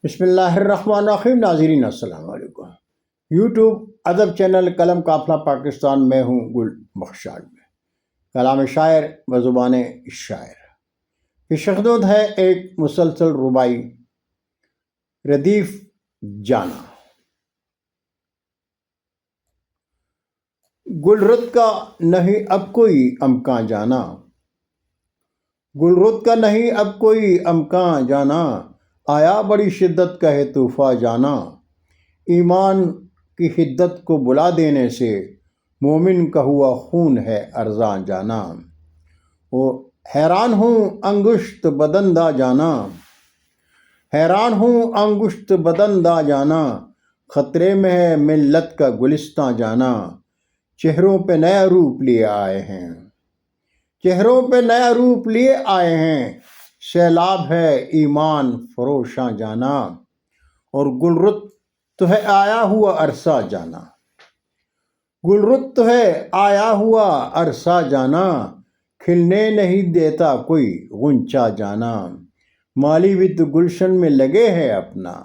بسم اللہ الرحمن الرحیم۔ ناظرین السلام علیکم۔ یوٹیوب ادب چینل قلم قافلہ پاکستان میں ہوں گل بخشال میں کلام شاعر بزبان شاعر پیشخدمت ہے ایک مسلسل ربائی ردیف جانا۔ گل رت کا نہیں اب کوئی امکان جانا، گل رت کا نہیں اب کوئی امکان جانا، آیا بڑی شدت کا ہے طوفان جانا۔ ایمان کی حدت کو بلا دینے سے مومن کا ہوا خون ہے ارزاں جانا۔ وہ حیران ہوں انگشت بدن دا جانا، حیران ہوں انگشت بدن دا جانا، خطرے میں ہے ملت کا گلستاں جانا۔ چہروں پہ نیا روپ لیے آئے ہیں، چہروں پہ نیا روپ لیے آئے ہیں، سیلاب ہے ایمان فروشاں جانا۔ اور گل رت تو ہے آیا ہوا عرصہ جانا، گل رت تو ہے آیا ہوا عرصہ جانا، کھلنے نہیں دیتا کوئی غنچہ جانا۔ مالی بھی تو گلشن میں لگے ہے اپنا،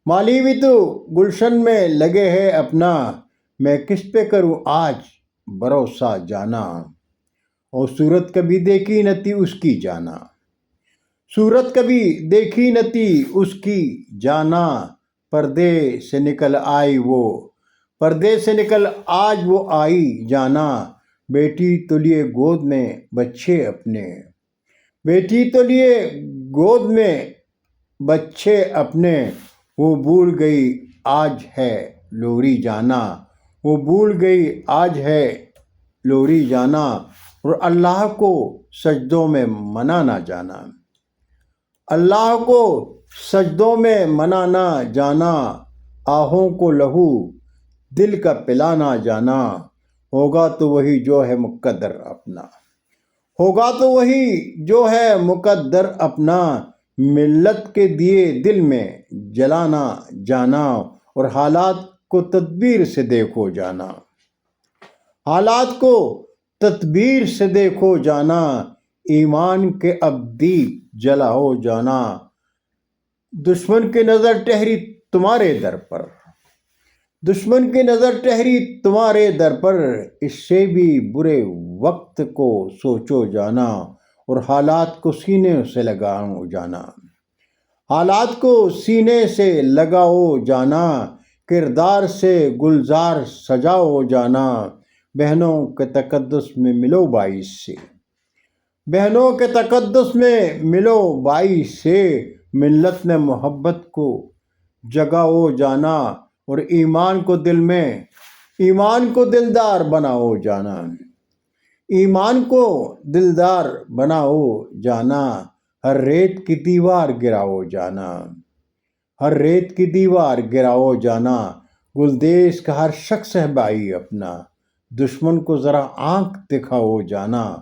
مالی بھی تو گلشن میں لگے ہے اپنا، میں کس پہ کروں آج بھروسہ جانا۔ اور صورت کبھی دیکھی نہ تھی اس کی جانا، صورت کبھی دیکھی نہ تھی اس کی جانا، پردے سے نکل آئی وہ، پردے سے نکل آج وہ آئی جانا۔ بیٹی تو لیے گود میں بچے اپنے، بیٹی تو لیے گود میں بچے اپنے، وہ بھول گئی آج ہے لوری جانا، وہ بھول گئی آج ہے لوری جانا۔ اور اللہ کو سجدوں میں منانا جانا، اللہ کو سجدوں میں منانا جانا، آہوں کو لہو دل کا پلانا جانا۔ ہوگا تو وہی جو ہے مقدر اپنا، ہوگا تو وہی جو ہے مقدر اپنا، ملت کے دیے دل میں جلانا جانا۔ اور حالات کو تدبیر سے دیکھو جانا، حالات کو تدبیر سے دیکھو جانا، ایمان کے ابدی جلاؤ جانا۔ دشمن کی نظر ٹہری تمہارے در پر، دشمن کی نظر ٹہری تمہارے در پر، اس سے بھی برے وقت کو سوچو جانا۔ اور حالات کو سینے سے لگاؤ جانا، حالات کو سینے سے لگاؤ جانا، کردار سے گلزار سجاؤ جانا۔ بہنوں کے تقدس میں ملو بھائی سے، بہنوں کے تقدس میں ملو بھائی سے، ملت میں محبت کو جگاؤ جانا۔ اور ایمان کو دل میں، ایمان کو دلدار بناؤ جانا، ایمان کو دلدار بناؤ جانا۔ ہر ریت کی دیوار گراؤ جانا، ہر ریت کی دیوار گراؤ جانا، گلدیس کا ہر شخص ہے بھائی اپنا، دشمن کو ذرا آنکھ دکھاؤ جانا،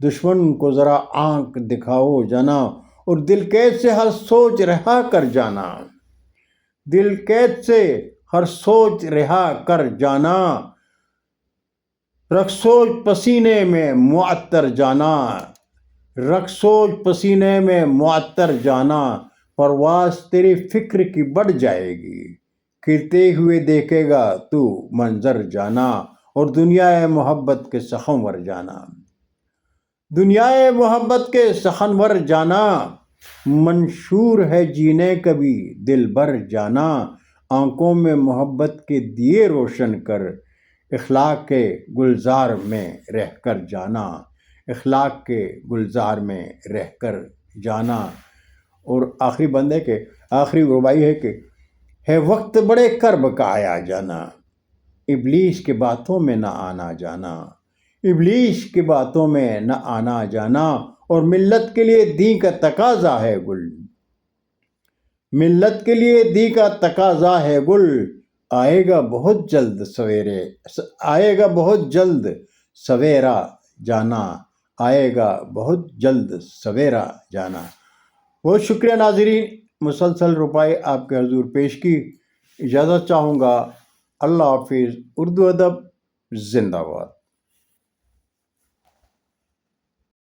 دشمن کو ذرا آنکھ دکھاؤ جانا۔ اور دل قید سے ہر سوچ رہا کر جانا، دل قید سے ہر سوچ رہا کر جانا، رکھ سوچ پسینے میں معطر جانا، رکھ سوچ پسینے میں معطر جانا۔ پرواز تیری فکر کی بڑھ جائے گی، کھرتے ہوئے دیکھے گا تو منظر جانا۔ اور دنیا محبت کے سخنور جانا، دنیا محبت کے سخنور جانا، منشور ہے جینے کبھی دل بھر جانا۔ آنکھوں میں محبت کے دیے روشن کر، اخلاق کے گلزار میں رہ کر جانا، اخلاق کے گلزار میں رہ کر جانا۔ اور آخری بندے کے آخری ربائی ہے کہ ہے وقت بڑے کرب کا آیا جانا، ابلیس کی باتوں میں نہ آنا جانا، ابلیس کی باتوں میں نہ آنا جانا۔ اور ملت کے لیے دین کا تقاضا ہے گل، ملت کے لیے دین کا تقاضا ہے گل، آئے گا بہت جلد سویرے، آئے گا بہت جلد سویرا جانا، آئے گا بہت جلد سویرا جانا۔ بہت شکریہ ناظرین، مسلسل ربائی آپ کے حضور پیش کی، اجازت چاہوں گا۔ اللہ حافظ۔ اردو ادب زندہ باد۔